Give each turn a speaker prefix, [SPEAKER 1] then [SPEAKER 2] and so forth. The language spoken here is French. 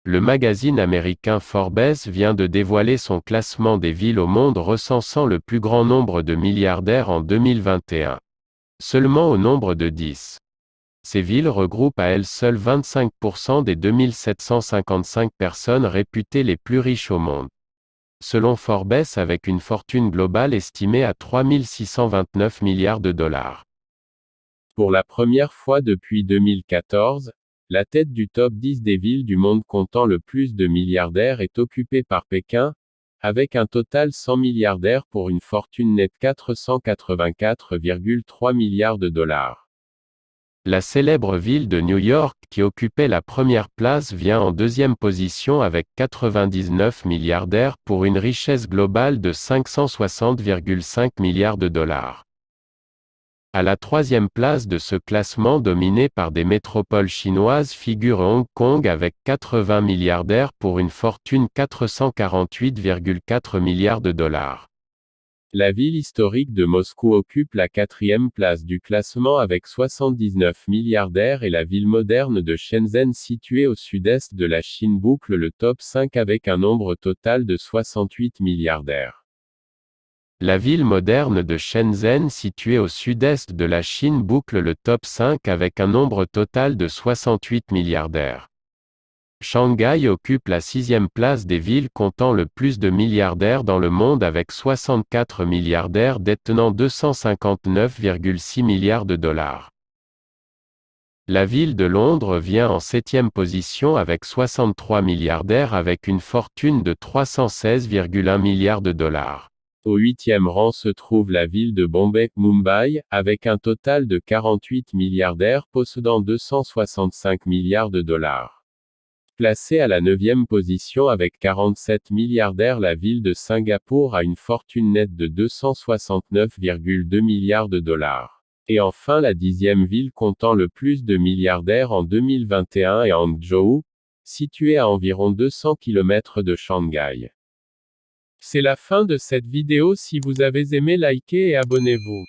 [SPEAKER 1] Le magazine américain Forbes vient de dévoiler son classement des villes au monde recensant le plus grand nombre de milliardaires en 2021. Seulement au nombre de 10. Ces villes regroupent à elles seules 25% des 2755 personnes réputées les plus riches au monde. Selon Forbes, avec une fortune globale estimée à 3 629 milliards de dollars. Pour la première fois depuis 2014, la tête du top 10 des villes du monde comptant le plus de milliardaires est occupée par Pékin, avec un total 100 milliardaires pour une fortune nette 484,3 milliards de dollars. La célèbre ville de New York, qui occupait la première place, vient en deuxième position avec 99 milliardaires pour une richesse globale de 560,5 milliards de dollars. À la troisième place de ce classement dominé par des métropoles chinoises figure Hong Kong avec 80 milliardaires pour une fortune 448,4 milliards de dollars. La ville historique de Moscou occupe la quatrième place du classement avec 79 milliardaires et la ville moderne de Shenzhen située au sud-est de la Chine boucle le top 5 avec un nombre total de 68 milliardaires. La ville moderne de Shenzhen située au sud-est de la Chine boucle le top 5 avec un nombre total de 68 milliardaires. Shanghai occupe la sixième place des villes comptant le plus de milliardaires dans le monde avec 64 milliardaires détenant 259,6 milliards de dollars. La ville de Londres vient en septième position avec 63 milliardaires avec une fortune de 316,1 milliards de dollars. Au huitième rang se trouve la ville de Bombay, Mumbai, avec un total de 48 milliardaires possédant 265 milliards de dollars. Placée à la neuvième position avec 47 milliardaires, la ville de Singapour a une fortune nette de 269,2 milliards de dollars. Et enfin la dixième ville comptant le plus de milliardaires en 2021 est Hangzhou, située à environ 200 km de Shanghai. C'est la fin de cette vidéo. Si vous avez aimé, likez et abonnez-vous.